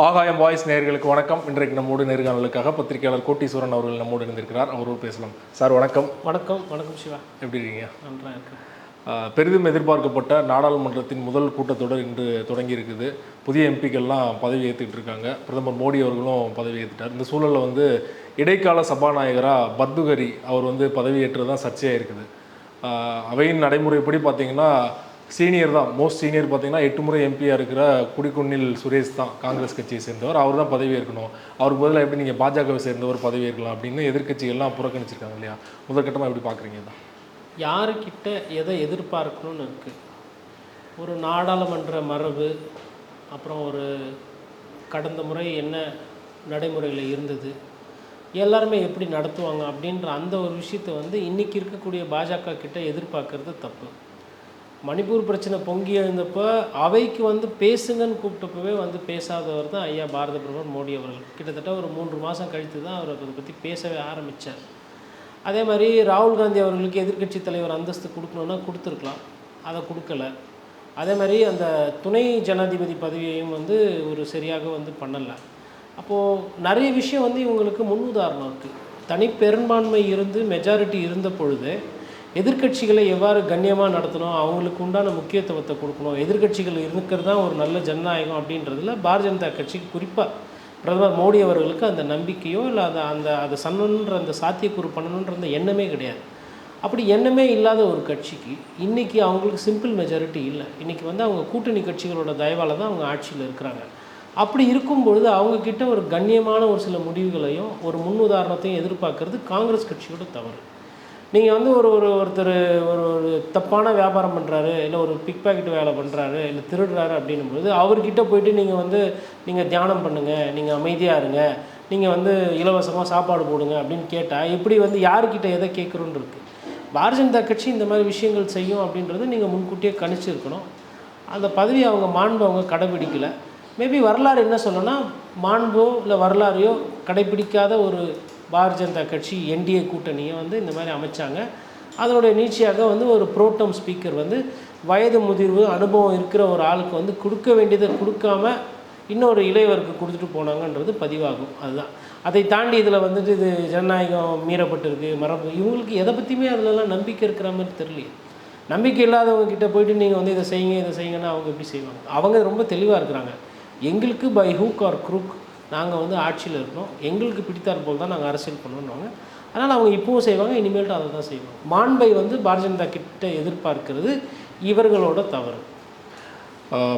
ஆகாயம் வாய்ஸ் நேயர்களுக்கு வணக்கம். இன்றைக்கு நம்மோடு நேர்காணலுக்காக பத்திரிகையாளர் கோட்டீஸ்வரன் அவர்கள் நம்மோடு இருந்திருக்கிறார். அவரோடு பேசலாம். சார் வணக்கம். வணக்கம். வணக்கம் சிவா, எப்படி இருக்கீங்க? நன்றாக இருக்கேன். பெரிதும் எதிர்பார்க்கப்பட்ட நாடாளுமன்றத்தின் முதல் கூட்டத்தொடர் இன்று தொடங்கி இருக்குது. புதிய எம்பிக்கள்லாம் பதவி ஏற்றுக்கிட்டு இருக்காங்க. பிரதமர் மோடி அவர்களும் பதவி ஏற்றுட்டார். இந்த சூழலில் இடைக்கால சபாநாயகராக பர்துகரி அவர் பதவி ஏற்றது தான் சர்ச்சையாக இருக்குது. அவையின் நடைமுறைப்படி பார்த்தீங்கன்னா சீனியர் தான், மோஸ்ட் சீனியர் பார்த்தீங்கன்னா 8 முறை எம்பியாக இருக்கிற குடிக்குன்னில் சுரேஷ் தான், காங்கிரஸ் கட்சியை சேர்ந்தவர். அவர் தான் பதவி ஏற்கணும். அவருக்கு பதிலாக எப்படி நீங்கள் பாஜகவை சேர்ந்தவர் பதவி ஏற்கலாம் அப்படின்னு எதிர்க்கட்சிகள்லாம் புறக்கணிச்சிருக்காங்க இல்லையா? முதற்கட்டமாக எப்படி பார்க்குறீங்க? தான் யாருக்கிட்ட எதை எதிர்பார்க்கணும்னு இருக்குது. ஒரு நாடாளுமன்ற மரபு, அப்புறம் ஒரு கடந்த முறை என்ன நடைமுறையில் இருந்தது, எல்லாருமே எப்படி நடத்துவாங்க அப்படின்ற அந்த ஒரு விஷயத்தை இன்றைக்கி இருக்கக்கூடிய பாஜக கிட்ட எதிர்பார்க்கறது தப்பு. மணிப்பூர் பிரச்சனை பொங்கி எழுந்தப்போ அவைக்கு பேசுங்கன்னு கூப்பிட்டப்பவே பேசாதவர் தான் ஐயா பாரத பிரதமர் மோடி அவர்கள். கிட்டத்தட்ட ஒரு 3 மாதம் கழித்து தான் அவர் அதை பற்றி பேசவே ஆரம்பித்தார். அதே மாதிரி ராகுல் காந்தி அவர்களுக்கு எதிர்க்கட்சி தலைவர் அந்தஸ்து கொடுக்கணுன்னா கொடுத்துருக்கலாம், அதை கொடுக்கல. அதே மாதிரி அந்த துணை ஜனாதிபதி பதவியையும் ஒரு சரியாக பண்ணலை. அப்போது நிறைய விஷயம் இவங்களுக்கு முன் உதாரணம் இருக்குது. தனிப்பெரும்பான்மை இருந்து மெஜாரிட்டி இருந்த பொழுது எதிர்க்கட்சிகளை எவ்வாறு கண்ணியமாக நடத்தணும், அவங்களுக்கு உண்டான முக்கியத்துவத்தை கொடுக்கணும், எதிர்க்கட்சிகள் இருக்கிறது தான் ஒரு நல்ல ஜனநாயகம் அப்படின்றதுல பாரதிய ஜனதா கட்சிக்கு குறிப்பாக பிரதமர் மோடி அவர்களுக்கு அந்த நம்பிக்கையோ இல்லை அதை சன்னன்ற அந்த சாத்தியக்கூறு பண்ணணுன்ற அந்த எண்ணமே கிடையாது. அப்படி எண்ணமே இல்லாத ஒரு கட்சிக்கு இன்றைக்கி அவங்களுக்கு சிம்பிள் மெஜாரிட்டி இல்லை. இன்றைக்கி அவங்க கூட்டணி கட்சிகளோட தயவால் தான் அவங்க ஆட்சியில் இருக்கிறாங்க. அப்படி இருக்கும்பொழுது அவங்கக்கிட்ட ஒரு கண்ணியமான ஒரு சில முடிவுகளையும் ஒரு முன்னுதாரணத்தையும் எதிர்பார்க்கறது காங்கிரஸ் கட்சியோட தவறு. நீங்கள் ஒருத்தர் ஒரு தப்பான வியாபாரம் பண்ணுறாரு, இல்லை ஒரு பிக் பாக்கெட் வேலை பண்ணுறாரு, இல்லை திருடுறாரு அப்படின்னும்போது அவர்கிட்ட போயிட்டு நீங்கள் தியானம் பண்ணுங்கள், நீங்கள் அமைதியாக இருங்க, நீங்கள் இலவசமாக சாப்பாடு போடுங்க அப்படின்னு கேட்டால் எப்படி யாருக்கிட்ட எதை கேட்குறோன்னு இருக்குது. பாரதிய ஜனதா கட்சி இந்த மாதிரி விஷயங்கள் செய்யும் அப்படின்றது நீங்கள் முன்கூட்டியே கணிச்சிருக்கணும். அந்த பதவி அவங்க மாண்பு அவங்க கடைபிடிக்கலை. மேபி வரலாறு என்ன சொல்லணும்னா, மாண்போ இல்லை வரலாறையோ கடைபிடிக்காத ஒரு பாரதிய ஜனதா கட்சி என்டிஏ கூட்டணியை இந்த மாதிரி அமைச்சாங்க. அதனுடைய நீட்சியாக ஒரு புரோட்டம் ஸ்பீக்கர் வயது முதிர்வு அனுபவம் இருக்கிற ஒரு ஆளுக்கு கொடுக்க வேண்டியதை கொடுக்காம இன்னொரு இளையவருக்கு கொடுத்துட்டு போனாங்கன்றது பதிவாகும். அதுதான். அதை தாண்டி இதில் இது ஜனநாயகம் மீறப்பட்டிருக்கு, மரபு, இவங்களுக்கு எதை பற்றியுமே அதிலலாம் நம்பிக்கை இருக்கிற மாதிரி தெரியலையே. நம்பிக்கை இல்லாதவங்க கிட்டே போயிட்டு நீங்கள் இதை செய்யுங்க இதை செய்யுங்கன்னா அவங்க எப்படி செய்வாங்க? அவங்க ரொம்ப தெளிவாக இருக்கிறாங்க. எங்களுக்கு பை ஹூக் ஆர் க்ரூக் நாங்கள் ஆட்சியில் இருக்கணும், எங்களுக்கு பிடித்தார் போல் தான் நாங்கள் அரசியல் பண்ணுவோம்னுவாங்க. அதனால் அவங்க இப்போவும் செய்வாங்க, இனிமேல்ட்டு அதை தான் செய்வாங்க. மாண்பை பாரதிய ஜனதா கிட்ட எதிர்பார்க்கிறது இவர்களோட தவறு.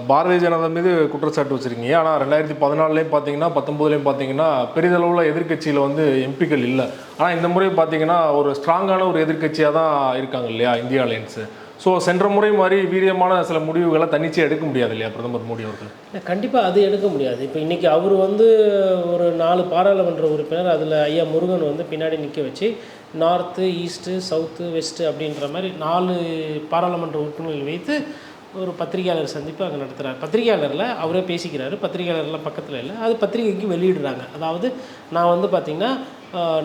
பாரதிய ஜனதா மீது குற்றச்சாட்டு வச்சுருக்கீங்க. ஆனால் 2014 பார்த்தீங்கன்னா 19 பார்த்தீங்கன்னா பெரிதளவில் எதிர்க்கட்சியில் எம்பிக்கள் இல்லை. ஆனால் இந்த முறை பார்த்தீங்கன்னா ஒரு ஸ்ட்ராங்கான ஒரு எதிர்க்கட்சியாக தான் இருக்காங்க இல்லையா இந்தியா அலையன்ஸு. ஸோ சென்ற முறை மாதிரி வீரியமான சில முடிவுகளை தன்னிச்சையாக எடுக்க முடியாது இல்லையா பிரதமர் மோடி அவர்கள்? கண்டிப்பாக அது எடுக்க முடியாது. இப்போ இன்றைக்கி அவர் ஒரு 4 பாராளுமன்ற உறுப்பினர், அதில் ஐயா முருகன் பின்னாடி நிற்க வச்சு நார்த்து, ஈஸ்ட்டு, சவுத்து, வெஸ்ட்டு அப்படின்ற மாதிரி 4 பாராளுமன்ற உறுப்பினர்கள் வைத்து ஒரு பத்திரிகையாளர் சந்திப்பு அங்கே நடத்துகிறார். பத்திரிகையாளரில் அவரே பேசிக்கிறாரு, பத்திரிகையாளர்லாம் பக்கத்தில் இல்லை, அது பத்திரிகைக்கு வெளியிடுறாங்க. அதாவது நான் பார்த்திங்கன்னா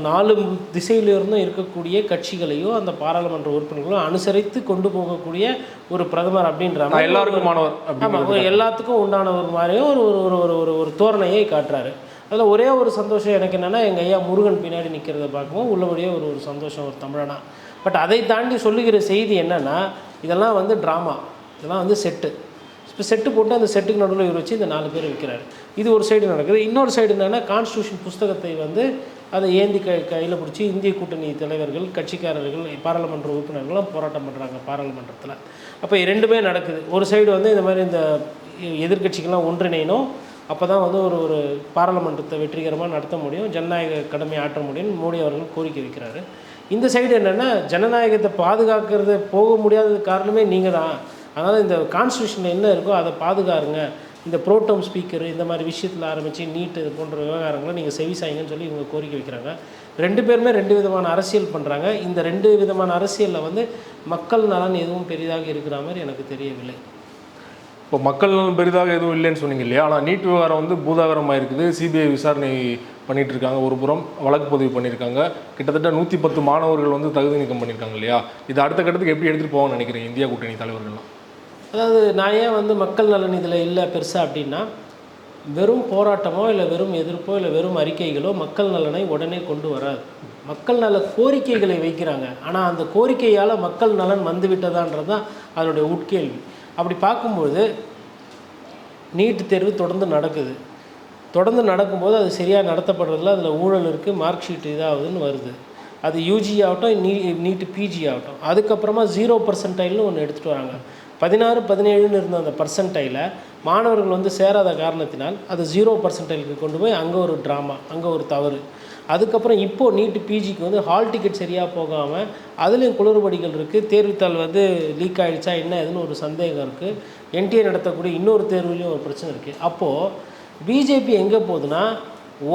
4 திசையிலிருந்தும் இருக்கக்கூடிய கட்சிகளையோ அந்த பாராளுமன்ற உறுப்பினர்களோ அனுசரித்து கொண்டு போகக்கூடிய ஒரு பிரதமர் அப்படின்ற எல்லாருக்கும் மாணவர், ஆமாம், எல்லாத்துக்கும் உண்டான ஒரு மாதிரியும் ஒரு தோரணையை காட்டுறாரு. அதில் ஒரே ஒரு சந்தோஷம் எனக்கு என்னென்னா, எங்கள் ஐயா முருகன் பின்னாடி நிற்கிறத பார்க்கவும் உள்ளபடியே ஒரு சந்தோஷம், ஒரு தமிழனா. பட் அதை தாண்டி சொல்லுகிற செய்தி என்னென்னா, இதெல்லாம் ட்ராமா, இதெல்லாம் செட்டு. இப்போ செட்டு போட்டு அந்த செட்டுக்கு நடுவில் இவர் வச்சு இந்த 4 பேர் வைக்கிறாரு. இது ஒரு சைடு நடக்குது. இன்னொரு சைடு என்னென்னா, கான்ஸ்டியூஷன் புஸ்தகத்தை அதை ஏந்தி கையில் பிடிச்சி இந்திய கூட்டணி தலைவர்கள், கட்சிக்காரர்கள், பாராளுமன்ற உறுப்பினர்கள்லாம் போராட்டம் பண்ணுறாங்க பாராளுமன்றத்தில். அப்போ 2மே நடக்குது. ஒரு சைடு இந்த மாதிரி இந்த எதிர்க்கட்சிகள்லாம் ஒன்றிணையணும், அப்போ தான் ஒரு பாராளுமன்றத்தை வெற்றிகரமாக நடத்த முடியும், ஜனநாயக கடமையை ஆற்ற முடியும்னு மோடி அவர்கள் கோரிக்கை வைக்கிறாரு. இந்த சைடு என்னென்னா, ஜனநாயகத்தை பாதுகாக்கிறது போக முடியாதது காரணமே நீங்கள் தான், அதனால் இந்த கான்ஸ்டியூஷனில் என்ன இருக்கோ அதை பாதுகாருங்க, இந்த புரோட்டம் ஸ்பீக்கர் இந்த மாதிரி விஷயத்தில் ஆரம்பித்து நீட்டு இது போன்ற விவகாரங்களை நீங்கள் செவிசாய்ங்கன்னு சொல்லி இவங்க கோரிக்கை வைக்கிறாங்க. 2 பேருமே 2 விதமான அரசியல் பண்ணுறாங்க. இந்த 2 விதமான அரசியலில் மக்கள் நலன் எதுவும் பெரிதாக இருக்கிற மாதிரி எனக்கு தெரியவில்லை. இப்போ மக்கள் நலன் பெரிதாக எதுவும் இல்லைன்னு சொன்னீங்க இல்லையா? ஆனால் நீட் விவகாரம் பூதாகரமாக இருக்குது. சிபிஐ விசாரணை பண்ணிகிட்டு இருக்காங்க, ஒரு புறம் வழக்கு பதிவு பண்ணியிருக்காங்க. கிட்டத்தட்ட 110 மாணவர்கள் தகுதி நீக்கம் பண்ணியிருக்காங்க இல்லையா? இது அடுத்த கட்டத்துக்கு எப்படி எடுத்துகிட்டு போவாங்கன்னு நினைக்கிறீங்க இந்தியா கூட்டணி தலைவர்கள்லாம்? அதாவது நான் ஏன் மக்கள் நலன் இதில் இல்லை பெருசாக அப்படின்னா, வெறும் போராட்டமோ இல்லை வெறும் எதிர்ப்போ இல்லை வெறும் அறிக்கைகளோ மக்கள் நலனை உடனே கொண்டு வராது. மக்கள் நல கோரிக்கைகளை வைக்கிறாங்க. ஆனால் அந்த கோரிக்கையால் மக்கள் நலன் வந்துவிட்டதான்றது தான் அதனுடைய உட்கேள்வி. அப்படி பார்க்கும்போது நீட் தேர்வு தொடர்ந்து நடக்குது. தொடர்ந்து நடக்கும்போது அது சரியாக நடத்தப்படுறதில்ல, அதில் ஊழல் இருக்குது, மார்க் ஷீட் இதாகுதுன்னு வருது. அது யூஜி ஆகட்டும், நீட்டு பிஜி ஆகட்டும். அதுக்கப்புறமா 0% ஒன்று எடுத்துகிட்டு வராங்க. 16, 17ன்னு இருந்த அந்த பர்சன்டைலை மாணவர்கள் வந்து சேராத காரணத்தினால் அது 0%க்கு கொண்டு போய் அங்கே ஒரு ட்ராமா, அங்கே ஒரு தவறு. அதுக்கப்புறம் இப்போது நீட்டு பிஜிக்கு வந்து ஹால் டிக்கெட் சரியாக போகாமல் அதுலேயும் குளறுபடிகள் இருக்குது. தேர்வுத்தாள் வந்து லீக் ஆகிடுச்சா என்ன ஏதுன்னு ஒரு சந்தேகம் இருக்குது. என்டிஏ நடத்தக்கூடிய இன்னொரு தேர்வுலேயும் ஒரு பிரச்சனை இருக்குது. அப்போது பிஜேபி எங்கே போகுதுன்னா,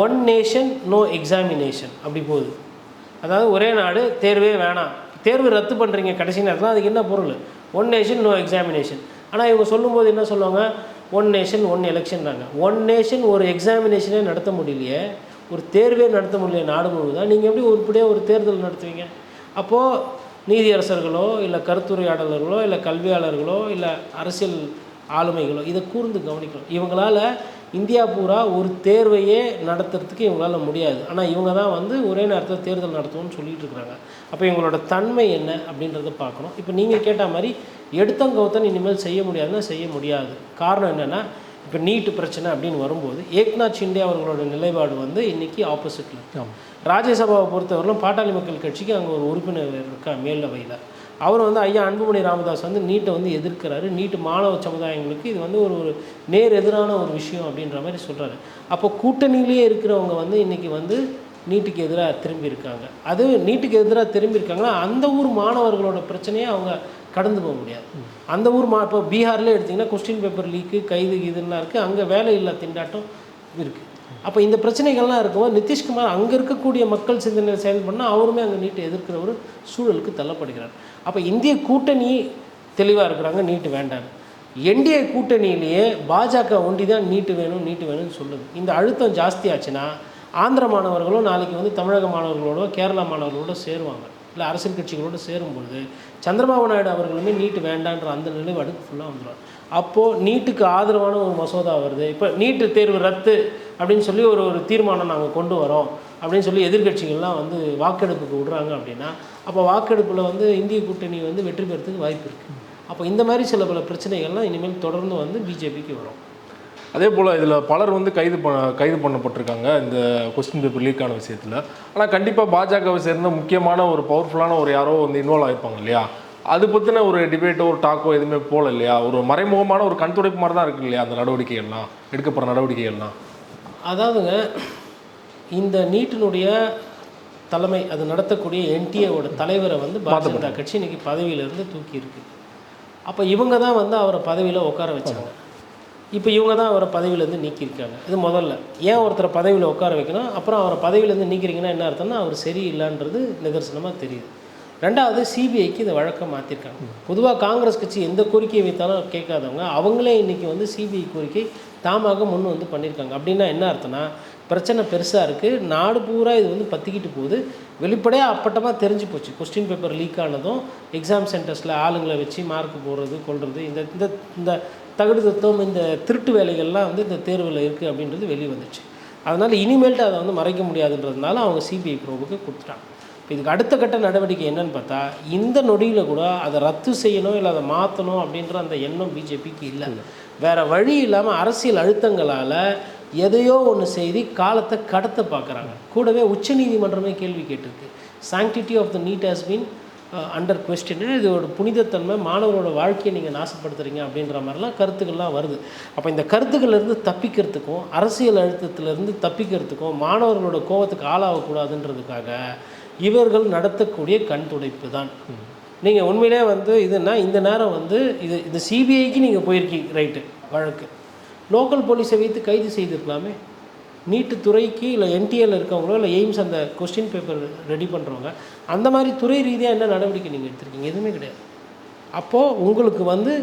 ஒன் நேஷன் நோ எக்ஸாமினேஷன் அப்படி போகுது. அதாவது ஒரே நாடு, தேர்வே வேணாம், தேர்வு ரத்து பண்ணுறீங்க கடைசி நேரத்தில், அதுக்கு என்ன பொருள்? One nation no examination. ஆனால் இவங்க சொல்லும்போது என்ன சொல்லுவாங்க, ஒன் நேஷன் ஒன் எலெக்ஷன்றாங்க. ஒன் நேஷன் ஒரு எக்ஸாமினேஷனே நடத்த முடியலையே, ஒரு தேர்வே நடத்த முடியல நாடு முழுவதும், நீங்கள் எப்படி உருப்படியாக ஒரு தேர்தல் நடத்துவீங்க? அப்போது நீதியரசர்களோ இல்லை கருத்துரையாடலர்களோ இல்லை கல்வியாளர்களோ இல்லை அரசியல் ஆளுமைகளோ இதை கூர்ந்து கவனிக்கணும். இவங்களால் இந்தியா பூரா ஒரு தேர்வையே நடத்துறதுக்கு இவங்களால் முடியாது. ஆனால் இவங்க தான் வந்து ஒரே நேரத்தில் தேர்தல் நடத்துவோம்னு சொல்லிட்டு இருக்கிறாங்க. அப்போ இவங்களோட தன்மை என்ன அப்படின்றத பார்க்கணும். இப்போ நீங்கள் கேட்ட மாதிரி எடுத்தங்கவுத்தன் இனிமேல் செய்ய முடியாதுன்னா செய்ய முடியாது. காரணம் என்னென்னா, இப்போ நீட்டு பிரச்சனை அப்படின்னு வரும்போது ஏக்நாத் ஷிண்டே அவர்களோட நிலைப்பாடு வந்து இன்றைக்கி ஆப்போசிட்டில். ராஜ்யசபாவை பொறுத்தவரையிலும் பாட்டாளி மக்கள் கட்சிக்கு அங்கே ஒரு உறுப்பினர் இருக்கா மேலவையில். அவர் வந்து ஐயா அன்புமணி ராமதாஸ் வந்து நீட்டை வந்து எதிர்க்கிறாரு. நீட்டு மாணவ சமுதாயங்களுக்கு இது வந்து ஒரு நேர் எதிரான ஒரு விஷயம் அப்படின்ற மாதிரி சொல்கிறாரு. அப்போ கூட்டணியிலேயே இருக்கிறவங்க வந்து இன்றைக்கி வந்து நீட்டுக்கு எதிராக திரும்பி இருக்காங்க. அது நீட்டுக்கு எதிராக திரும்பி இருக்காங்கன்னா அந்த ஊர் மாணவர்களோட பிரச்சனையை அவங்க கடந்து போக முடியாது. அந்த ஊர் இப்போ பீகார்லேயே எடுத்திங்கன்னா கொஸ்டின் பேப்பர் லீக்கு, கைது இதுலாம் இருக்குது. அங்கே வேலை இல்லா திண்டாட்டம் இருக்குது. அப்போ இந்த பிரச்சனைகள்லாம் இருக்கும்போது நிதிஷ்குமார் அங்கே இருக்கக்கூடிய மக்கள் சிந்தனை செயல்படனா அவருமே அங்கே நீட்டை எதிர்க்கிற ஒரு சூழலுக்கு தள்ளப்படுகிறார். அப்போ இந்திய கூட்டணி தெளிவாக இருக்கிறாங்க, நீட்டு வேண்டாம். என்டிஏ கூட்டணியிலேயே பாஜக ஒண்டி தான் நீட்டு வேணும் நீட்டு வேணும்னு சொல்லுது. இந்த அழுத்தம் ஜாஸ்தி ஆச்சுன்னா ஆந்திர மாணவர்களும் நாளைக்கு வந்து தமிழக மாணவர்களோட கேரளா மாணவர்களோட சேருவாங்க. இல்லை அரசியல் கட்சிகளோடு சேரும்பொழுது சந்திரபாபு நாயுடு அவர்களுமே நீட்டு வேண்டான்ற அந்த நிலைப்பாடுக்கு ஃபுல்லாக வந்துடுவார். அப்போது நீட்டுக்கு ஆதரவான ஒரு மசோதா வருது. இப்போ நீட்டு தேர்வு ரத்து அப்படின்னு சொல்லி ஒரு தீர்மானம் நாங்கள் கொண்டு வரோம் அப்படின்னு சொல்லி எதிர்கட்சிகள்லாம் வந்து வாக்கெடுப்புக்கு விடுறாங்க அப்படின்னா, அப்போ வாக்கெடுப்பில் வந்து இந்திய கூட்டணி வந்து வெற்றி பெறத்துக்கு வாய்ப்பு இருக்குது. அப்போ இந்த மாதிரி சில பல பிரச்சனைகள்லாம் இனிமேல் தொடர்ந்து வந்து பிஜேபிக்கு வரும். அதே போல் இதில் பலர் வந்து கைது பண்ணப்பட்டிருக்காங்க இந்த கொஸ்டின் பேப்பர் லீக்கான விஷயத்தில். ஆனால் கண்டிப்பாக பாஜகவை சேர்ந்த முக்கியமான ஒரு பவர்ஃபுல்லான ஒரு யாரோ வந்து இன்வால்வ் ஆகிருப்பாங்க இல்லையா? அது பற்றின ஒரு டிபேட்டோ ஒரு டாக்கோ எதுவுமே போகல இல்லையா? ஒரு மறைமுகமான ஒரு கண் துடைப்பு மாதிரி தான் இருக்குது இல்லையா அந்த நடவடிக்கைகள்லாம், எடுக்கப்படுற நடவடிக்கைகள்லாம்? அதாவதுங்க, இந்த நீட்டினுடைய தலைமை அது நடத்தக்கூடிய என்டிஏவோட தலைவரை வந்து பாஜக கட்சி இன்றைக்கி பதவியிலேருந்து தூக்கியிருக்கு. அப்போ இவங்க தான் வந்து அவரை பதவியில் உட்கார வச்சாங்க. இப்போ இவங்க தான் அவரை பதவியிலேருந்து நீக்கியிருக்காங்க. இது முதல்ல. ஏன் ஒருத்தரை பதவியில் உட்கார வைக்கணும், அப்புறம் அவரை பதவியிலேருந்து நீக்கிறீங்கன்னா என்ன அர்த்தம்னா அவர் சரியில்லைன்றது நிதர்சனமாக தெரியுது. ரெண்டாவது, சிபிஐக்கு இந்த வழக்கை மாற்றிருக்காங்க. பொதுவாக காங்கிரஸ் கட்சி எந்த கோரிக்கையை வைத்தாலும் கேட்காதவங்க அவங்களே இன்றைக்கி வந்து சிபிஐ கோரிக்கை தாமாக முன் வந்து பண்ணியிருக்காங்க. அப்படின்னா என்ன அர்த்தம்னா, பிரச்சனை பெருசாக இருக்குது, நாடு பூரா இது வந்து பற்றிக்கிட்டு போகுது, வெளிப்படையாக அப்பட்டமாக தெரிஞ்சு போச்சு. கொஸ்டின் பேப்பர் லீக் ஆனதும் எக்ஸாம் சென்டர்ஸில் ஆளுங்களை வச்சு மார்க் போடுறது கொள்வது, இந்த இந்த தகுடு தத்துவம், இந்த திருட்டு வேலைகள்லாம் வந்து இந்த தேர்வில் இருக்குது அப்படின்றது வெளியே வந்துச்சு. அதனால் இனிமேல்ட்டு அதை வந்து மறைக்க முடியாதுன்றதுனால அவங்க சிபிஐ ப்ரோபுக்கு கொடுத்துட்டாங்க. இப்போ இதுக்கு அடுத்த கட்ட நடவடிக்கை என்னன்னு பார்த்தா, இந்த நொடியில் கூட அதை ரத்து செய்யணும் இல்லை அதை மாற்றணும் அப்படின்ற அந்த எண்ணம் பிஜேபிக்கு இல்லை. வேறு வழி இல்லாமல் அரசியல் அழுத்தங்களால் எதையோ ஒன்று செய்து காலத்தை கடத்த பார்க்குறாங்க. கூடவே உச்சநீதிமன்றமே கேள்வி கேட்டிருக்கு. Sanctity of the NEET has been under question. இது ஒரு புனிதத்தன்மை, மாணவரோட வாழ்க்கையை நீங்கள் நாசப்படுத்துகிறீங்க அப்படின்ற மாதிரிலாம் கருத்துக்கள்லாம் வருது. அப்போ இந்த கருத்துக்கள்லேருந்து தப்பிக்கிறதுக்கும் அரசியல் அழுத்தத்திலேருந்து தப்பிக்கிறதுக்கும் மாணவர்களோட கோபத்துக்கு ஆளாகக்கூடாதுன்றதுக்காக இவர்கள் நடத்தக்கூடிய கண் துடைப்பு தான். நீங்கள் உண்மையிலே வந்து இதுன்னா இந்த நேரம் வந்து இது சிபிஐக்கு நீங்கள் போயிருக்கீங்க, ரைட்டு, வழக்கு லோக்கல் போலீஸை வைத்து கைது செய்திருக்கலாமே. நீட்டு துறைக்கு இல்லை என்டிஏல இருக்கவங்களோ இல்லை எய்ம்ஸ் அந்த கொஸ்டின் பேப்பர் ரெடி பண்ணுறவங்க அந்த மாதிரி துறை ரீதியாக என்ன நடவடிக்கை நீங்கள் எடுத்திருக்கீங்க? எதுவுமே கிடையாது. அப்போது உங்களுக்கு வந்து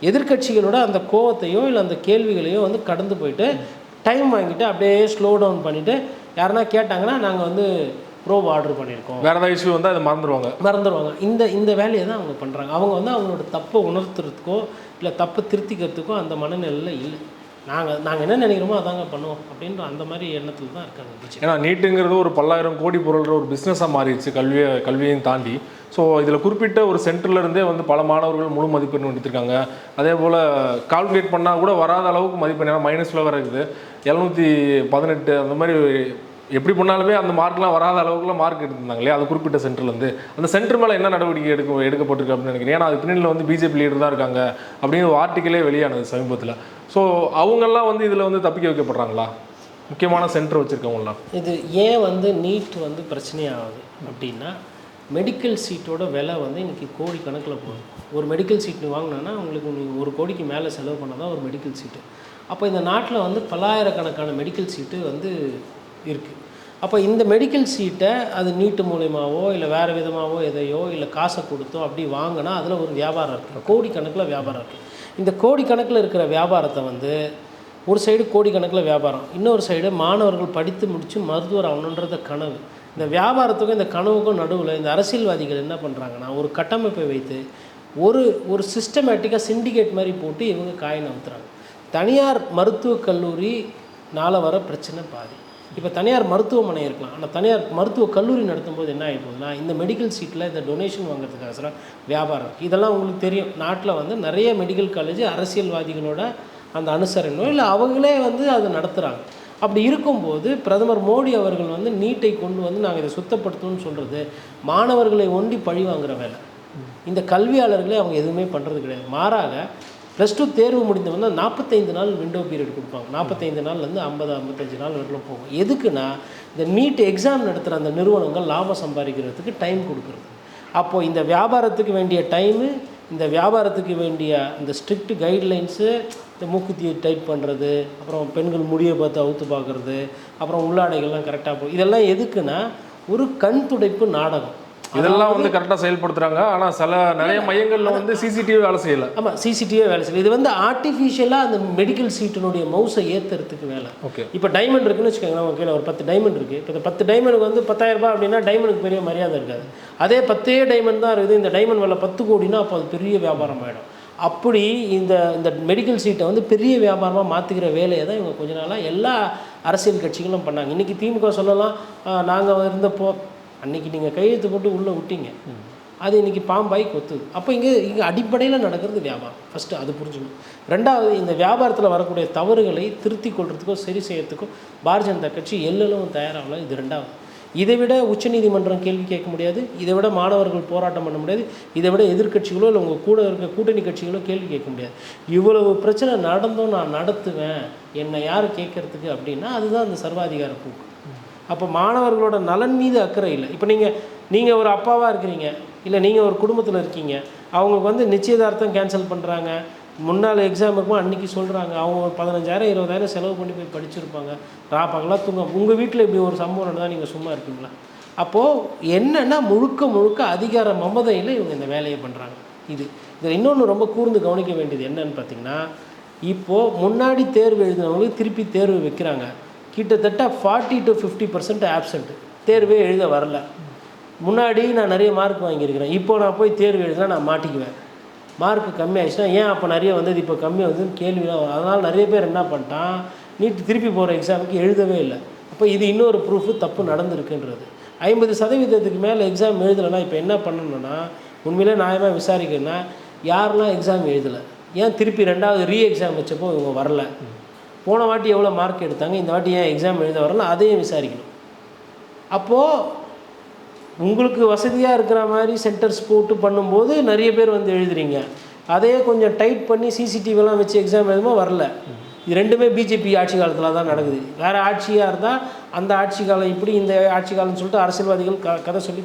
எதிர்கட்சிகளோட அந்த கோவத்தையோ இல்லை அந்த கேள்விகளையோ வந்து கடந்து போயிட்டு டைம் வாங்கிட்டு அப்படியே ஸ்லோ டவுன் பண்ணிவிட்டு யாருன்னா கேட்டாங்கன்னா நாங்கள் வந்து ப்ரோப் ஆர்டர் பண்ணியிருக்கோம், வேறு ஏதாவது இஷ்யூ வந்தால் அதை மறந்துடுவாங்க. இந்த வேலையை தான் அவங்க பண்ணுறாங்க. அவங்க வந்து அவங்களோட தப்பை உணர்த்துறதுக்கோ இல்லை தப்பை திருத்திக்கிறதுக்கோ அந்த மனநிலையில் இல்லை. நாங்கள் என்ன நினைக்கிறோமோ அதாங்க பண்ணுவோம் அப்படின்ற அந்த மாதிரி எண்ணத்தில் தான் இருக்காங்க பிஜேபி. ஏன்னா நீட்டுங்கிறது ஒரு 10,000 கோடி பொருள்ற ஒரு பிஸ்னஸாக மாறிடுச்சு கல்வியையும் தாண்டி. ஸோ இதில் குறிப்பிட்ட ஒரு சென்டர்லேருந்தே வந்து பல மாணவர்கள் முழு மதிப்பெண் எடுத்திருக்காங்க. அதே போல் கால்குலேட் பண்ணால் கூட வராத அளவுக்கு மதிப்பெண், ஏன்னா மைனஸில் வர இருக்குது 718 அந்த மாதிரி எப்படி பண்ணாலுமே அந்த மார்க்லாம் வராத அளவுக்குலாம் மார்க் எடுத்திருந்தாங்க இல்லையா, அது குறிப்பிட்ட சென்டர்லேருந்து. அந்த சென்டர் மேலே என்ன நடவடிக்கை எடுக்கப்பட்டிருக்கு அப்படின்னு நினைக்கிறேன். ஏன்னா அது பின்னணியில் வந்து பிஜேபி லீடர் தான் இருக்காங்க அப்படின்னு ஒரு ஆர்டிக்கலே வெளியானது சமீபத்தில். ஸோ அவங்கெல்லாம் வந்து இதில் வந்து தப்பிக்க வைக்கப்படுறாங்களா, முக்கியமான சென்டர் வச்சுருக்கவங்களாம்? இது ஏன் வந்து நீட் வந்து பிரச்சனையாகுது அப்படின்னா, மெடிக்கல் சீட்டோட விலை வந்து இன்றைக்கி கோடி கணக்கில் போகுது. ஒரு மெடிக்கல் சீட் வாங்கினோன்னா உங்களுக்கு நீங்கள் 1 கோடிக்கு மேலே செலவு பண்ணால் தான் ஒரு மெடிக்கல் சீட்டு. அப்போ இந்த நாட்டில் வந்து பல்லாயிரக்கணக்கான மெடிக்கல் சீட்டு வந்து இருக்குது. அப்போ இந்த மெடிக்கல் சீட்டை அது நீட்டு மூலியமாவோ இல்லை வேறு விதமாகவோ எதையோ இல்லை காசை கொடுத்தோ அப்படி வாங்கினா அதில் ஒரு வியாபாரம் இருக்குது, கோடிக்கணக்கில் வியாபாரம் இருக்குது. இந்த கோடிக்கணக்கில் இருக்கிற வியாபாரத்தை வந்து ஒரு சைடு கோடிக்கணக்கில் வியாபாரம், இன்னொரு சைடு மாணவர்கள் படித்து முடித்து மருத்துவர் ஆகணுன்றத கனவு. இந்த வியாபாரத்துக்கும் இந்த கனவுக்கும் நடுவில் இந்த அரசியல்வாதிகள் என்ன பண்ணுறாங்கன்னா, ஒரு கட்டமைப்பை வைத்து ஒரு சிஸ்டமேட்டிக்காக சிண்டிகேட் மாதிரி போட்டு இவங்க காயின் அமுத்துறாங்க. தனியார் மருத்துவக் கல்லூரினால் வர பிரச்சனை பாதி. இப்போ தனியார் மருத்துவமனை இருக்கலாம், ஆனால் தனியார் மருத்துவக் கல்லூரி நடத்தும்போது என்ன ஆகி போகுதுன்னா, இந்த மெடிக்கல் சீட்டில் இந்த டொனேஷன் வாங்குறதுக்காக சில வியாபாரம். இதெல்லாம் உங்களுக்கு தெரியும், நாட்டில் வந்து நிறைய மெடிக்கல் காலேஜ் அரசியல்வாதிகளோட அந்த அனுசரணையோ இல்லை அவங்களே வந்து அதை நடத்துகிறாங்க. அப்படி இருக்கும்போது பிரதமர் மோடி அவர்கள் வந்து நீட்டை கொண்டு வந்து நாங்கள் இதை சுத்தப்படுத்தணும்னு சொல்கிறது மாணவர்களை ஒண்டி பழி வாங்குகிற வேலை. இந்த கல்வியாளர்களே அவங்க எதுவுமே பண்ணுறது கிடையாது. மாறாக +2 தேர்வு முடிந்து வந்தால் 45 நாள் விண்டோ பீரியட் கொடுப்பாங்க. 45 நாள்லேருந்து 50-55 நாள் வரலும் போகும். எதுக்குன்னா, இந்த நீட் எக்ஸாம் நடத்துகிற அந்த நிறுவனங்கள் லாபம் சம்பாதிக்கிறதுக்கு டைம் கொடுக்குறது. அப்போது இந்த வியாபாரத்துக்கு வேண்டிய டைமு, இந்த வியாபாரத்துக்கு வேண்டிய இந்த ஸ்ட்ரிக்ட் கைட்லைன்ஸு, இந்த மூக்குத்தியை டைட் பண்ணுறது, அப்புறம் பெண்கள் முடியை பார்த்து அவுத்து பார்க்குறது, அப்புறம் உள்ளாடைகள்லாம் கரெக்டாக போகும். இதெல்லாம் எதுக்குன்னா ஒரு கண் துடைப்பு நாடகம். இதெல்லாம் வந்து கரெக்டாக செயல்படுத்துகிறாங்க. ஆனால் நிறைய மையங்களில் வந்து சிசிடிவி வேலை செய்யலை. ஆமாம், சிசிடிவி வேலை செய்யலை. இது வந்து ஆர்டிஃபிஷியலாக அந்த மெடிக்கல் சீட்டினுடைய மவுஸை ஏற்றுறதுக்கு வேலை. ஓகே, இப்போ டைமண்ட் இருக்குன்னு வச்சுக்கோங்க, நம்ம கீழே ஒரு 10 டைமண்ட் இருக்குது. இப்போ இந்த 10 டைமண்டுக்கு வந்து 10,000 ரூபாய் அப்படின்னா டைமண்டுக்கு பெரிய மரியாதை இருக்காது. அதே 10 டைமண்ட் தான் இருக்குது, இந்த டைமண்ட் விலை 10 கோடினா அப்போ அது பெரிய வியாபாரம் ஆகிடும். அப்படி இந்த மெடிக்கல் சீட்டை வந்து பெரிய வியாபாரமாக மாற்றிக்கிற வேலையை தான் இவங்க கொஞ்ச நாளாக எல்லா அரசியல் கட்சிகளும் பண்ணாங்க. இன்றைக்கி திமுக சொல்லலாம், நாங்கள் இருந்தப்போ அன்றைக்கி நீங்கள் கையெழுத்து போட்டு உள்ளே விட்டீங்க, அது இன்றைக்கி பாம்பாய் கொத்துது. அப்போ இங்கே அடிப்படையில் நடக்கிறது வியாபாரம். ஃபஸ்ட்டு அது புரிஞ்சுக்கணும். ரெண்டாவது, இந்த வியாபாரத்தில் வரக்கூடிய தவறுகளை திருத்தி கொள்றதுக்கோ சரி செய்யறதுக்கோ பாரதிய ஜனதா கட்சி எல்லளவும் தயாராகலாம். இது ரெண்டாவது. இதை விட உச்சநீதிமன்றம் கேள்வி கேட்க முடியாது, இதை விட மாணவர்கள் போராட்டம் பண்ண முடியாது, இதை விட எதிர்கட்சிகளோ இல்லை உங்கள் கூட இருக்க கூட்டணி கட்சிகளோ கேள்வி கேட்க முடியாது. இவ்வளவு பிரச்சனை நடந்தும் நான் நடத்துவேன், என்னை யார் கேட்குறதுக்கு அப்படின்னா அதுதான் அந்த சர்வாதிகார போக்கு. அப்போ மாணவர்களோட நலன் மீது அக்கறை இல்லை. இப்போ நீங்கள் ஒரு அப்பாவாக இருக்கிறீங்க, இல்லை நீங்கள் ஒரு குடும்பத்தில் இருக்கீங்க, அவங்களுக்கு வந்து நிச்சயதார்த்தம் கேன்சல் பண்ணுறாங்க, முன்னால் எக்ஸாம் இருக்கும்போது அன்றைக்கி சொல்கிறாங்க, அவங்க ஒரு 15,000-20,000 செலவு பண்ணி போய் படிச்சிருப்பாங்க, ராப்பாங்களாம் தூங்க. உங்கள் வீட்டில் இப்படி ஒரு சம்பவம் நடந்தால் நீங்கள் சும்மா இருப்பீங்களா? அப்போது என்னென்னா முழுக்க அதிகார மமதையில் இவங்க இந்த வேலையை பண்ணுறாங்க. இதில் இன்னொன்று ரொம்ப கூர்ந்து கவனிக்க வேண்டியது என்னன்னு பார்த்திங்கன்னா, இப்போது முன்னாடி தேர்வு எழுதினவங்களுக்கு திருப்பி தேர்வு வைக்கிறாங்க. கிட்டத்தட்ட 40 to 50% ஆப்சண்ட், தேர்வே எழுத வரல. முன்னாடி நான் நிறைய மார்க் வாங்கியிருக்கிறேன், இப்போது நான் போய் தேர்வு எழுதினா நான் மாட்டிக்குவேன். மார்க் கம்மியாகிடுச்சுன்னா ஏன் அப்போ நிறைய வந்தது இப்போ கம்மியாக வந்ததுன்னு கேள்விலாம் வரும். அதனால் நிறைய பேர் என்ன பண்ணிட்டான், நீட் திருப்பி போகிற எக்ஸாமுக்கு எழுதவே இல்லை. அப்போ இது இன்னொரு ப்ரூஃபு தப்பு நடந்திருக்குன்றது. 50% மேலே எக்ஸாம் எழுதலைன்னா இப்போ என்ன பண்ணணுன்னா, உண்மையிலே நியாயமாக விசாரிக்கணும்னா யாரெல்லாம் எக்ஸாம் எழுதலை, ஏன் திருப்பி 2வது எக்ஸாம் வச்சப்போ இவங்க வரல, போன வாட்டி எவ்வளோ மார்க் எடுத்தாங்க, இந்த வாட்டி ஏன் எக்ஸாம் எழுத வரல, அதையும் விசாரிக்கணும். அப்போது உங்களுக்கு வசதியாக இருக்கிற மாதிரி சென்டர்ஸ் போட்டு பண்ணும்போது நிறைய பேர் வந்து எழுதுறீங்க, அதையே கொஞ்சம் டைட் பண்ணி சிசிடிவிலாம் வச்சு எக்ஸாம் எழுதும்போது வரல. இது ரெண்டுமே பிஜேபி ஆட்சி காலத்தில் தான் நடக்குது. வேறு ஆட்சியாக இருந்தால் அந்த ஆட்சி காலம் இப்படி, இந்த ஆட்சி காலம்னு சொல்லிட்டு அரசியல்வாதிகள் கதை சொல்லி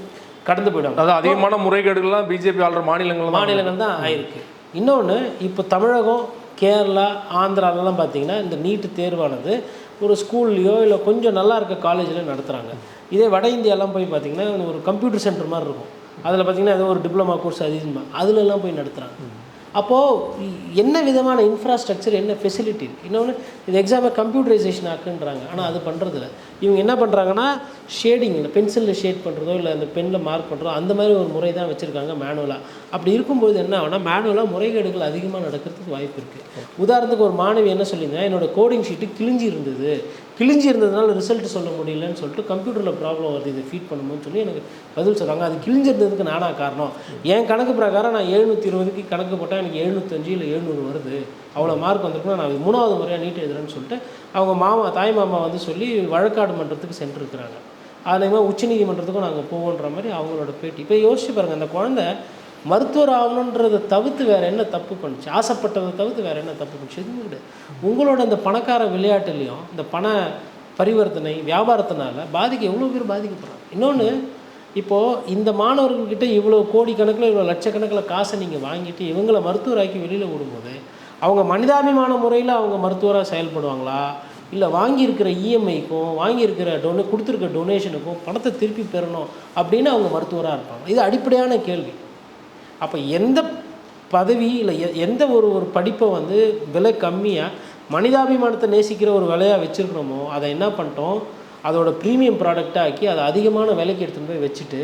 கடந்து போயிடும். அதாவது அதிகமான முறைகேடுகள்லாம் பிஜேபி ஆளுற மாநிலங்கள் தான் ஆயிருக்கு. இன்னொன்று, இப்போ தமிழகம், கேரளா, ஆந்திராலெலாம் பார்த்திங்கன்னா இந்த நீட்டு தேர்வானது ஒரு ஸ்கூல்லையோ இல்லை கொஞ்சம் நல்லா இருக்க காலேஜில் நடத்துகிறாங்க. இதே வட இந்தியாலாம் போய் பார்த்திங்கன்னா ஒரு கம்ப்யூட்டர் சென்டர் மாதிரி இருக்கும், அதில் பார்த்திங்கன்னா ஏதோ ஒரு டிப்ளமா கோர்ஸ் அதிலெல்லாம் போய் நடத்துகிறாங்க. அப்போது என்ன விதமான இன்ஃப்ராஸ்ட்ரக்சர், என்ன ஃபெசிலிட்டி இருக்குது? இன்னொன்று, இந்த எக்ஸாமை கம்ப்யூட்டரைசேஷன் ஆக்குன்றாங்க, ஆனால் அது பண்ணுறதில்ல. இவங்க என்ன பண்ணுறாங்கன்னா ஷேடிங், இந்த பென்சிலில் ஷேட் பண்ணுறதோ இல்லை அந்த பெனில் மார்க் பண்ணுறதோ அந்த மாதிரி ஒரு முறை தான் வச்சுருக்காங்க மேனுவலாக. அப்படி இருக்கும்போது என்ன ஆகுனா மேனுவலாக முறைகேடுகள் அதிகமாக நடக்கிறதுக்கு வாய்ப்பு இருக்குது. உதாரணத்துக்கு ஒரு மாணவி என்ன சொல்லியிருந்தேன், என்னோடய கோடிங் ஷீட்டு கிழிஞ்சி இருந்ததுனால ரிசல்ட் சொல்ல முடியலன்னு சொல்லிட்டு கம்ப்யூட்டரில் ப்ராப்ளம் வருது இதை ஃபீட் பண்ணும்போது சொல்லி எனக்கு பதில் சொல்கிறாங்க. அது கிழிஞ்சிருந்ததுக்கு நானா காரணம்? என் கணக்கு பிரகாரம் நான் 720க்கு கணக்கு போட்டால் எனக்கு 705 இல்லை 700 வருது, அவ்வளோ மார்க் வந்திருக்குன்னா நான் 3வது முறையாக நீட் எழுதுறேன்னு சொல்லிட்டு அவங்க தாய் மாமா வந்து சொல்லி வழக்காடு மன்றத்துக்கு சென்றிருக்கிறாங்க. அதேமாதிரி உச்சநீதிமன்றத்துக்கும் நாங்கள் போவோன்ற மாதிரி அவங்களோட பேட்டி. இப்போ யோசிச்சு பாருங்கள், அந்த குழந்தை மருத்துவர் ஆகணுன்றதை தவிர்த்து வேறு என்ன தப்பு பண்ணுச்சு? ஆசைப்பட்டதை தவிர்த்து வேறு என்ன தப்பு பண்ணுச்சு? எதுவுமே கிடையாது. உங்களோட இந்த பணக்கார விளையாட்டுலேயும் இந்த பண பரிவர்த்தனை வியாபாரத்தினால எவ்வளோ பேர் பாதிக்கப்படுறாங்க. இன்னொன்று, இப்போது இந்த மாணவர்கள்கிட்ட இவ்வளோ கோடிக்கணக்கில் இவ்வளோ லட்சக்கணக்கில் காசை நீங்கள் வாங்கிட்டு இவங்களை மருத்துவராக்கி வெளியில் விடும்போது அவங்க மனிதாபிமான முறையில் அவங்க மருத்துவராக செயல்படுவாங்களா, இல்லை வாங்கியிருக்கிற இஎம்ஐக்கும் வாங்கியிருக்கிற கொடுத்துருக்க டொனேஷனுக்கும் பணத்தை திருப்பி பெறணும் அப்படின்னு அவங்க மருத்துவராக இருப்பாங்க? இது அடிப்படையான கேள்வி. அப்போ எந்த பதவி இல்லை எந்த ஒரு படிப்பை வந்து விலை கம்மியாக மனிதாபிமானத்தை நேசிக்கிற ஒரு விலையாக வச்சுருக்கிறோமோ அதை என்ன பண்ணிட்டோம், அதோட ப்ரீமியம் ப்ராடக்டாக ஆக்கி அதை அதிகமான விலைக்கு எடுத்துகிட்டு போய் வச்சுட்டு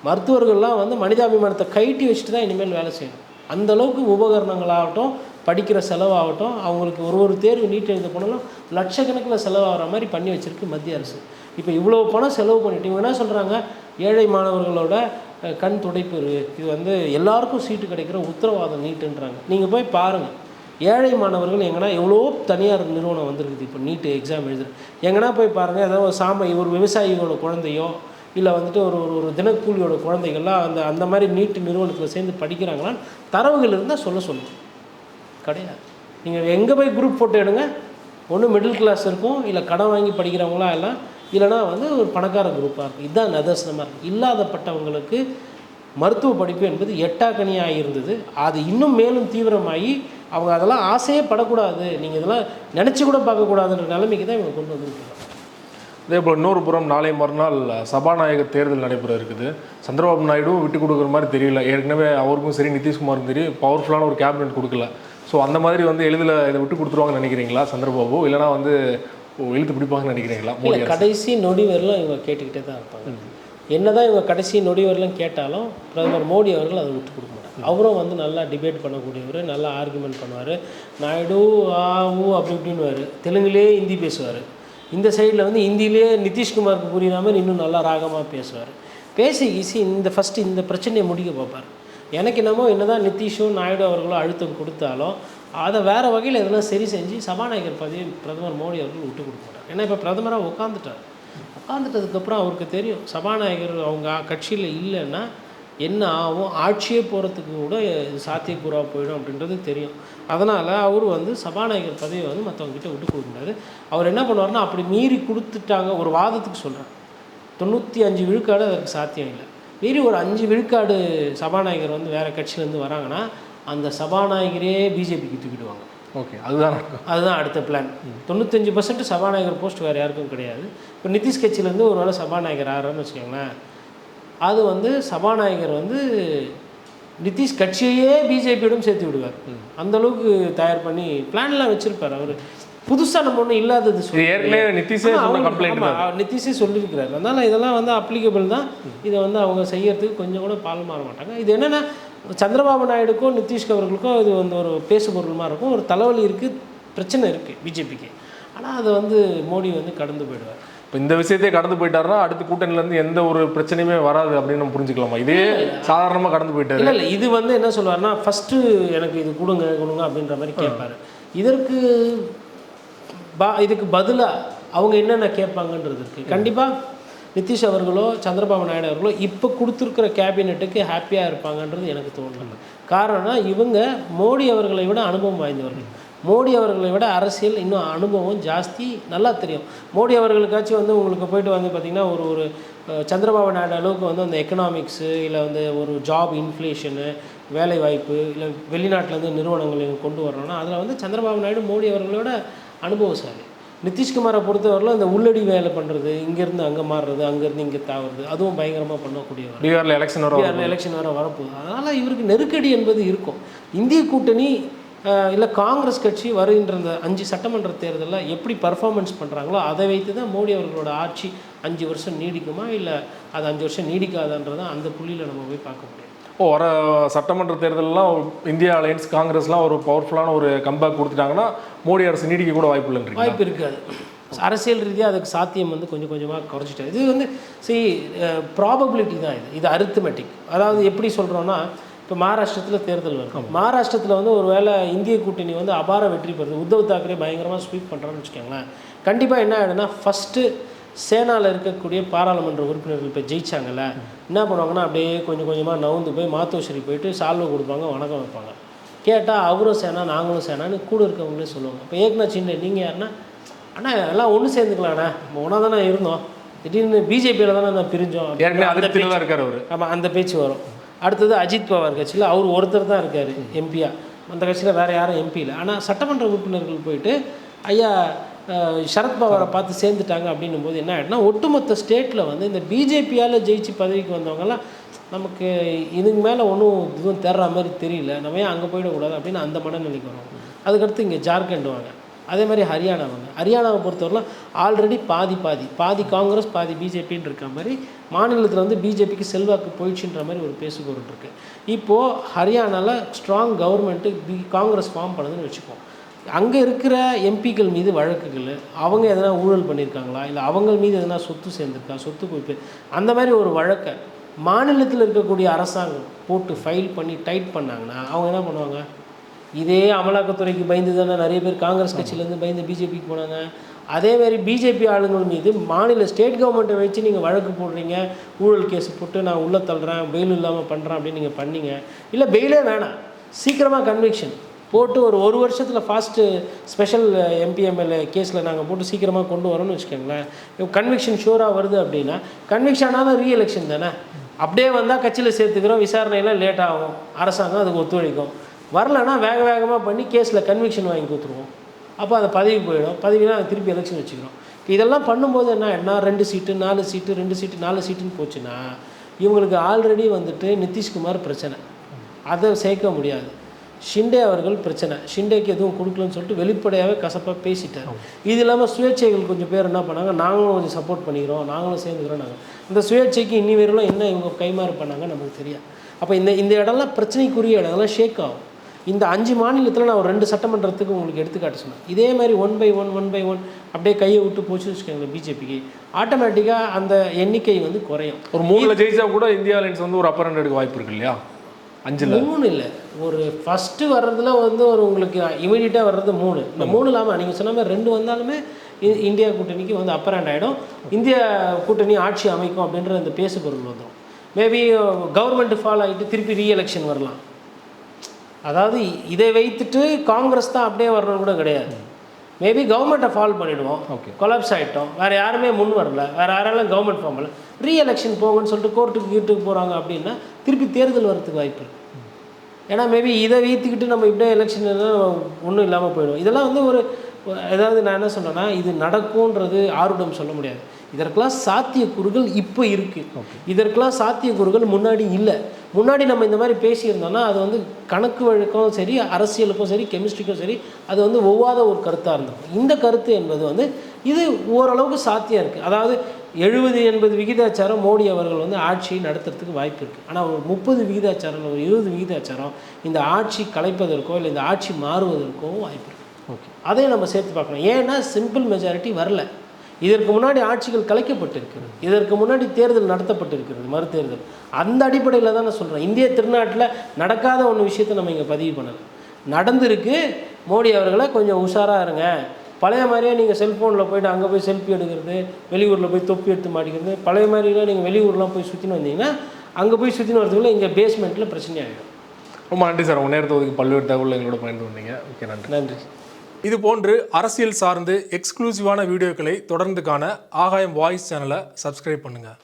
மருத்துவர்கள்லாம் வந்து மனிதாபிமானத்தை கைட்டி வச்சுட்டு தான் இனிமேல் வேலை செய்யணும். அந்தளவுக்கு உபகரணங்களாகட்டும், படிக்கிற செலவாகட்டும், அவங்களுக்கு ஒரு தேர்வு நீட் எழுத போனாலும் லட்சக்கணக்கில் செலவாகிற மாதிரி பண்ணி வச்சுருக்கு மத்திய அரசு. இப்போ இவ்வளோ பணம் செலவு பண்ணிட்டு இவங்க என்ன சொல்கிறாங்க, ஏழை மாணவர்களோட கண் துடைப்பு இது வந்து எல்லாருக்கும் சீட்டு கிடைக்கிற உத்தரவாதம் நீட்டுன்றாங்க. நீங்கள் போய் பாருங்கள், ஏழை மாணவர்கள் எங்கன்னா எவ்வளோ தனியார் நிறுவனம் வந்திருக்குது இப்போ நீட்டு எக்ஸாம் எழுதுற எங்கன்னா போய் பாருங்கள். ஏதாவது ஒரு விவசாயியோட குழந்தையோ இல்லை வந்துட்டு ஒரு தினக்கூலியோட குழந்தைகள்லாம் அந்த மாதிரி நீட்டு நிறுவனத்தில் சேர்ந்து படிக்கிறாங்களான்னு தரவுகள் இருந்தால் சொல்லணும். கிடையாது. நீங்கள் எங்கே போய் குரூப் ஃபோட்டோ எடுங்க, ஒன்று மிடில் கிளாஸ் இருக்கும், இல்லை கடன் வாங்கி படிக்கிறவங்களா எல்லாம், இல்லைனா வந்து ஒரு பணக்கார குரூப்பாக இருக்கும். இதுதான் நிதர்சனமாக இருக்குது. இல்லாதப்பட்டவங்களுக்கு மருத்துவ படிப்பு என்பது எட்டாக்கனியாக இருந்தது. அது இன்னும் மேலும் தீவிரமாகி அவங்க அதெல்லாம் ஆசையே படக்கூடாது, நீங்கள் இதெல்லாம் நினச்சி கூட பார்க்கக்கூடாதுன்ற நிலைமைக்கு தான் இவங்க கொண்டு வந்துருக்காங்க. அதே போல் இன்னொரு புறம் நாளை மறுநாள் சபாநாயகர் தேர்தல் நடைபெற இருக்குது. சந்திரபாபு நாயுடும் விட்டு கொடுக்குற மாதிரி தெரியல. ஏற்கனவே அவருக்கும் சரி நிதிஷ்குமாருக்கும் தெரியும் பவர்ஃபுல்லான ஒரு கேபினெட் கொடுக்கல. ஸோ அந்த மாதிரி வந்து எளிதில் இதை விட்டு கொடுத்துருவாங்கன்னு நினைக்கிறீங்களா சந்திரபாபு, இல்லைனா வந்து இழுத்து பிடிப்பாங்கன்னு நினைக்கிறீங்களா? கடைசி நொடி வரலாம் இவங்க கேட்டுக்கிட்டே தான் இருப்பாங்க. என்னதான் இவங்க கடைசி நொடி வரலாம் கேட்டாலும் பிரதமர் மோடி அவர்கள் அதை விட்டு கொடுக்க மாட்டாங்க. அவரும் வந்து நல்லா டிபேட் பண்ணக்கூடியவர், நல்லா ஆர்குமெண்ட் பண்ணுவார். நாயுடு ஊ அப்படி இப்படின்னுவார். தெலுங்குலேயே ஹிந்தி பேசுவார். இந்த சைடில் வந்து ஹிந்திலேயே நிதிஷ்குமாருக்கு புரியுற மாதிரி இன்னும் நல்லா ராகமாக பேசுவார். பேசி ஃபஸ்ட்டு இந்த பிரச்சனையை முடிக்க பார்ப்பார். எனக்கு என்னமோ என்னதான் நிதிஷும் நாயுடு அவர்களும் அழுத்தம் கொடுத்தாலும் அதை வேறு வகையில் எதனா சரி செஞ்சு சபாநாயகர் பதவி பிரதமர் மோடி அவர்கள் விட்டு கொடுக்க மாட்டார். ஏன்னா இப்போ பிரதமராக உட்காந்துட்டதுக்கப்புறம் அவருக்கு தெரியும் சபாநாயகர் அவங்க கட்சியில் இல்லைன்னா என்ன ஆகும், ஆட்சியே போகிறதுக்கு கூட சாத்தியக்கூறாக போயிடும் அப்படின்றது தெரியும். அதனால் அவர் வந்து சபாநாயகர் பதவியை வந்து மற்றவங்ககிட்ட விட்டு கொடுக்க முடியாது. அவர் என்ன பண்ணுவார்னா, அப்படி மீறி கொடுத்துட்டாங்க, ஒரு வாதத்துக்கு சொல்கிறேன், 95 விழுக்காடு அதற்கு சாத்தியம் இல்லை, மீறி ஒரு 5 விழுக்காடு சபாநாயகர் வந்து வேறு கட்சியிலேருந்து வராங்கன்னா அந்த சபாநாயகரே பிஜேபிக்கு தூக்கிடுவாங்க. ஓகே, அதுதான் அடுத்த பிளான். 95% சபாநாயகர் போஸ்ட் வேறு யாருக்கும் கிடையாது. இப்போ நிதிஷ் கட்சியிலேருந்து ஒரு வேளை சபாநாயகர் ஆகிறான்னு வச்சுக்கோங்களேன், அது வந்து சபாநாயகர் வந்து நிதிஷ் கட்சியையே பிஜேபியோடும் சேர்த்து விடுவார். அந்தளவுக்கு தயார் பண்ணி பிளான்லாம் வச்சுருப்பார் அவர். புதுசாக நம்ம ஒன்றும் இல்லாதது நிதிஷே சொல்லியிருக்கிறார். அதனால் இதெல்லாம் வந்து அப்ளிகபிள் தான். இதை வந்து அவங்க செய்யறதுக்கு கொஞ்சம் கூட பால் மாற மாட்டாங்க. இது என்னென்னா சந்திரபாபு நாயுடுக்கும் நிதிஷ்க்கு அவர்களுக்கும் இது வந்து ஒரு பேசுபொருள் மாதிரி இருக்கும். ஒரு தலைவலி இருக்குது, பிரச்சனை இருக்குது பிஜேபிக்கு. ஆனால் அதை வந்து மோடி வந்து கடந்து போயிடுவார். இப்போ இந்த விஷயத்தையே கடந்து போயிட்டாருன்னா அடுத்த கூட்டணிலேருந்து எந்த ஒரு பிரச்சனையுமே வராது அப்படின்னு நம்ம புரிஞ்சுக்கலாமா? இதே சாதாரணமாக கடந்து போயிட்டாரு. இல்லை இது வந்து என்ன சொல்லுவார்னா, ஃபஸ்ட்டு எனக்கு இது கொடுங்க அப்படின்ற மாதிரி கேட்பார். இதுக்கு பதிலாக அவங்க என்னென்ன கேட்பாங்கன்றது இருக்குது. கண்டிப்பாக நிதிஷ் அவர்களோ சந்திரபாபு நாயுடு அவர்களோ இப்போ கொடுத்துருக்கிற கேபினெட்டுக்கு ஹாப்பியாக இருப்பாங்கன்றது எனக்கு தோணல. காரணம்னா இவங்க மோடி அவர்களை விட அனுபவம் வாய்ந்தவர்கள். மோடி அவர்களை விட அரசியல் இன்னும் அனுபவம் ஜாஸ்தி, நல்லா தெரியும். மோடி அவர்களுக்காச்சும் வந்து உங்களுக்கு போய்ட்டு வந்து பார்த்திங்கன்னா ஒரு சந்திரபாபு நாயுடு அளவுக்கு வந்து அந்த எக்கனாமிக்ஸு இல்லை வந்து ஒரு ஜாப் இன்ஃப்ளேஷனு வேலைவாய்ப்பு இல்லை வெளிநாட்டிலேருந்து நிறுவனங்கள் கொண்டு வரணும்னா அதில் வந்து சந்திரபாபு நாயுடு மோடி அவர்களோட அனுபவசாலி. நிதிஷ்குமாரை பொறுத்தவரையிலும் இந்த உள்ளடி வேலை பண்ணுறது, இங்கேருந்து அங்கே மாறுறது, அங்கேருந்து இங்கே தாவுறது, அதுவும் பயங்கரமாக பண்ணக்கூடியவர். பீகாரில் எலெக்ஷன் வர வரப்போகுது. அதனால் இவருக்கு நெருக்கடி என்பது இருக்கும். இந்திய கூட்டணி இல்லை காங்கிரஸ் கட்சி வருகின்ற இந்த 5 சட்டமன்ற தேர்தலில் எப்படி பர்ஃபார்மன்ஸ் பண்ணுறாங்களோ அதை வைத்து தான் மோடி அவர்களோட ஆட்சி 5 வருஷம் நீடிக்குமா இல்லை அது 5 வருஷம் நீடிக்காதான்றதை அந்த புள்ளியில் நம்ம போய் பார்க்க முடியும். வர சட்டமன்ற தேர்தலெலாம் இந்தியா அலையன்ஸ் காங்கிரஸ்லாம் ஒரு பவர்ஃபுல்லான ஒரு கம்பேக் கொடுத்துட்டாங்கன்னா மோடி அரசு நீடிக்க கூட வாய்ப்பு இல்லைன்றீங்க? வாய்ப்பு இருக்காது. அரசியல் ரீதியாக அதுக்கு சாத்தியம் வந்து கொஞ்சம் கொஞ்சமாக குறைச்சிட்டாரு. இது வந்து ப்ராபபிலிட்டி தான். இது அரித்மெட்டிக். அதாவது எப்படி சொல்கிறோன்னா, இப்போ மகாராஷ்டிரத்தில் தேர்தல் வரும். மகாராஷ்டிரத்தில் வந்து ஒரு வேளை இந்திய கூட்டணி வந்து அபார வெற்றி பெறுது, உத்தவ் தாக்கரே பயங்கரமாக ஸ்வீப் பண்ணுறான்னு வச்சுக்கோங்களேன், கண்டிப்பாக என்ன ஆகிடும்னா ஃபஸ்ட்டு சேனாவில் இருக்கக்கூடிய பாராளுமன்ற உறுப்பினர்கள் இப்போ ஜெயிச்சாங்கல்ல, என்ன பண்ணுவாங்கன்னா அப்படியே கொஞ்சம் கொஞ்சமாக நவுந்து போய் மாத்தோஸ்ரீ போயிட்டு சால்வை கொடுப்பாங்க, வணக்கம் வைப்பாங்க. கேட்டால் அவரும் சேனா நாங்களும் சேனான்னு கூட இருக்கவங்களே சொல்லுவாங்க. இப்போ ஏக்நாத் ஷிண்டே நீங்கள் யாருன்னா, அண்ணா எல்லாம் ஒன்று சேர்ந்துக்கலாண்ணா, ஒன்றா தானே இருந்தோம், திடீர்னு பிஜேபியில் தானே நான் பிரிஞ்சோம், தான் இருக்கார் அவர். ஆமாம், அந்த பேச்சு வரும். அடுத்தது அஜித் பவார் கட்சியில் அவர் ஒருத்தர் தான் இருக்கார் எம்பியாக, அந்த கட்சியில் வேறு யாரும் எம்பி இல்லை. ஆனால் சட்டமன்ற உறுப்பினர்கள் போயிட்டு ஐயா சரத்பவாரை பார்த்து சேர்ந்துட்டாங்க அப்படின்னும் போது என்ன ஆகிடுனா, ஒட்டுமொத்த ஸ்டேட்டில் வந்து இந்த பிஜேபியால் ஜெயிச்சு பதவிக்கு வந்தவங்கலாம் நமக்கு இதுக்கு மேலே ஒன்றும் இதுவும் தேர்ற மாதிரி தெரியல, நம்ம ஏன் அங்கே போயிடக்கூடாது அப்படின்னு அந்த மனநிலைக்கு வருவாங்க. அதுக்கடுத்து இங்கே ஜார்க்கண்ட் வாங்க, அதே மாதிரி ஹரியானாவை பொறுத்தவரைலாம் ஆல்ரெடி பாதி காங்கிரஸ் பாதி பிஜேபின்னு இருக்க மாதிரி மாநிலத்தில் வந்து பிஜேபிக்கு செல்வாக்கு போயிடுச்சுன்ற மாதிரி ஒரு பேசுபொருள் இருக்குது. இப்போது ஹரியானாவில் ஸ்ட்ராங் கவர்மெண்ட்டு காங்கிரஸ் ஃபார்ம் பண்ணுதுன்னு வச்சுப்போம். அங்கே இருக்கிற எம்பிக்கள் மீது வழக்குகள், அவங்க எதனா ஊழல் பண்ணியிருக்காங்களா, இல்லை அவங்க மீது எதனா சொத்து சேர்ந்துருக்கா, சொத்து குவிப்பு, அந்த மாதிரி ஒரு வழக்கை மாநிலத்தில் இருக்கக்கூடிய அரசாங்கம் போட்டு ஃபைல் பண்ணி டைட் பண்ணாங்கன்னா அவங்க என்ன பண்ணுவாங்க, இதே அமலாக்கத்துறைக்கு பயந்து தானே நிறைய பேர் காங்கிரஸ் கட்சியிலேருந்து பயந்து பிஜேபிக்கு போனாங்க. அதேமாதிரி பிஜேபி ஆளுங்கள் மீது மாநில ஸ்டேட் கவர்மெண்ட்டை வச்சு நீங்கள் வழக்கு போடுறீங்க, ஊழல் கேஸ் போட்டு நான் உள்ளே தள்ளுறேன், பெயில் இல்லாமல் பண்ணுறேன் அப்படின்னு நீங்கள் பண்ணீங்க. இல்லை பெயிலே வேணாம், சீக்கிரமாக கன்விக்ஷன் போட்டு ஒரு வருஷத்தில் ஃபாஸ்ட்டு ஸ்பெஷல் எம்பிஎம்எல்ஏ கேஸில் நாங்கள் போட்டு சீக்கிரமாக கொண்டு வரோன்னு வச்சுக்கோங்களேன். கன்விக்ஷன் ஷூராக வருது அப்படின்னா, கன்விக்ஷன் ஆனால் ரீஎலெக்ஷன் தானே, அப்படியே வந்தால் கட்சியில் சேர்த்துக்கிறோம், விசாரணையெல்லாம் லேட் ஆகும், அரசாங்கம் அதுக்கு ஒத்துழைக்கும். வரலைன்னா வேகமாக பண்ணி கேஸில் கன்விக்ஷன் வாங்கி கொடுத்துருவோம், அப்போ அந்த பதவி போயிடும், பதவினா திருப்பி எலெக்ஷன் வச்சுக்கிறோம். இதெல்லாம் பண்ணும்போது என்ன 2 சீட்டு 4 சீட்டு 2 சீட்டு 4 சீட்டுன்னு போச்சுன்னா இவங்களுக்கு ஆல்ரெடி வந்துட்டு நிதிஷ்குமார் பிரச்சனை, அதை சேர்க்க முடியாது. ஷிண்டே அவர்கள் பிரச்சனை, ஷிண்டேக்கு எதுவும் கொடுக்கலன்னு சொல்லிட்டு வெளிப்படையாகவே கசப்பாக பேசிட்டார். இது இல்லாமல் சுயேட்சைகள் கொஞ்சம் பேர் என்ன பண்ணாங்க, நாங்களும் கொஞ்சம் சப்போர்ட் பண்ணிக்கிறோம், நாங்களும் சேர்ந்துக்கிறோம். நாங்கள் இந்த சுயேட்சைக்கு இன்னி வரையிலும் என்ன இவங்க கைமாறு பண்ணாங்க நமக்கு தெரியாது. அப்போ இந்த இடம்லாம் பிரச்சனைக்குரிய இடங்கள்லாம் ஷேக் ஆகும். இந்த 5 மாநிலத்தில் நான் ஒரு 2 சட்டமன்றத்துக்கு உங்களுக்கு எடுத்துக்காட்டு சொன்னேன். இதே மாதிரி 1 by 1 அப்படியே கையை விட்டு போச்சுன்னு வச்சுக்கோங்களேன், பிஜேபிக்கு ஆட்டோமேட்டிக்காக அந்த எண்ணிக்கை வந்து குறையும். ஒரு 3 ஜெயிச்சா கூட இந்தியா அலையன்ஸ் வந்து ஒரு அப்பர் ஹேண்ட் எடுக்க வாய்ப்பு இருக்கு இல்லையா? 5 இல்லை, ஒரு ஃபஸ்ட்டு வர்றதுல வந்து ஒரு உங்களுக்கு இமீடியட்டாக வர்றது 3. இந்த 3 இல்லாமல் நீங்கள் சொன்ன மாதிரி 2 வந்தாலுமே இந்தியா கூட்டணிக்கு வந்து அப்பர் ஹேண்ட் ஆகிடும், இந்தியா கூட்டணி ஆட்சி அமைக்கும் அப்படின்ற அந்த பேசுபொருள் வந்துடும். மேபி கவர்மெண்ட் ஃபால் ஆகிட்டு திருப்பி ரீஎலெக்ஷன் வரலாம். அதாவது இதை வைத்துட்டு காங்கிரஸ் தான் அப்படியே வரணும் கூட கிடையாது. மேபி கவர்மெண்ட்டை ஃபால் பண்ணிவிடுவோம், கொலாப்ஸ் ஆகிட்டோம், வேறு யாருமே முன் வரல, வேறு யாரெல்லாம் கவர்மெண்ட் ஃபார்ம் பண்ணல, ரீஎலெக்ஷன் போங்கன்னு சொல்லிட்டு கோர்ட்டுக்கு போகிறாங்க அப்படின்னா திருப்பி தேர்தல் வரத்துக்கு வாய்ப்பு இருக்குது. ஏன்னா மேபி இதை வைத்துக்கிட்டு நம்ம இப்படியே எலெக்ஷன் ஒன்றும் இல்லாமல் போயிடும். இதெல்லாம் வந்து ஏதாவது நான் என்ன சொல்கிறேன்னா, இது நடக்கும்ன்றது ஆர்வம் சொல்ல முடியாது. இதற்கெல்லாம் சாத்தியக்கூறுகள் இப்போ இருக்குது, இதற்கெல்லாம் சாத்தியக்கூறுகள் முன்னாடி இல்லை. முன்னாடி நம்ம இந்த மாதிரி பேசியிருந்தோம்னா அது வந்து கணக்கு வழக்கும் சரி, அரசியலுக்கும் சரி, கெமிஸ்ட்ரிக்கும் சரி, அது வந்து ஒவ்வாத ஒரு கருத்தாக இருந்திருக்கும். இந்த கருத்து என்பது வந்து இது ஓரளவுக்கு சாத்தியம் இருக்குது. அதாவது 70-80 விகிதாச்சாரம் மோடி அவர்கள் வந்து ஆட்சியை நடத்துறதுக்கு வாய்ப்பு இருக்குது. ஆனால் ஒரு 30 விகிதாச்சாரம், ஒரு 20 விகிதாச்சாரம் இந்த ஆட்சி கலைப்பதற்கோ இல்லை இந்த ஆட்சி மாறுவதற்கோ வாய்ப்பு இருக்குது. அதையும் நம்ம சேர்த்து பார்க்கணும். ஏன்னா சிம்பிள் மெஜாரிட்டி வரல. இதற்கு முன்னாடி ஆட்சிகள் கலைக்கப்பட்டிருக்கிறது, இதற்கு முன்னாடி தேர்தல் நடத்தப்பட்டிருக்கிறது, மறுதேர்தல். அந்த அடிப்படையில் தான் நான் சொல்கிறேன், இந்திய திருநாட்டில் நடக்காத ஒன்று விஷயத்தை நம்ம இங்கே பதிவு பண்ணலை, நடந்திருக்கு. மோடி அவர்களை கொஞ்சம் உஷாராக இருங்க. பழைய மாதிரியே நீங்கள் செல்ஃபோனில் போய்ட்டு அங்கே போய் செல்ஃபி எடுக்கிறது, வெளியூரில் போய் தொப்பி எடுத்து மாட்டிக்கிறது, பழைய மாதிரிலாம் நீங்கள் வெளியூர்லாம் போய் சுற்றின்னு வந்தீங்கன்னா அங்கே போய் சுற்றின்னு வரதுக்குள்ள இங்கே பேஸ்மெண்ட்டில் பிரச்சனை ஆகிடும். ரொம்ப நன்றி சார், உங்கள் நேரத்தை ஒதுக்கி பல்வேறு தகவல் எங்களோட பயந்து வந்தீங்க. ஓகே, நன்றி. இது போன்று அரசியல் சார்ந்து எக்ஸ்க்ளூசிவான வீடியோக்களை தொடர்ந்து காண ஆகாயம் வாய்ஸ் சேனலை சப்ஸ்கிரைப் பண்ணுங்கள்.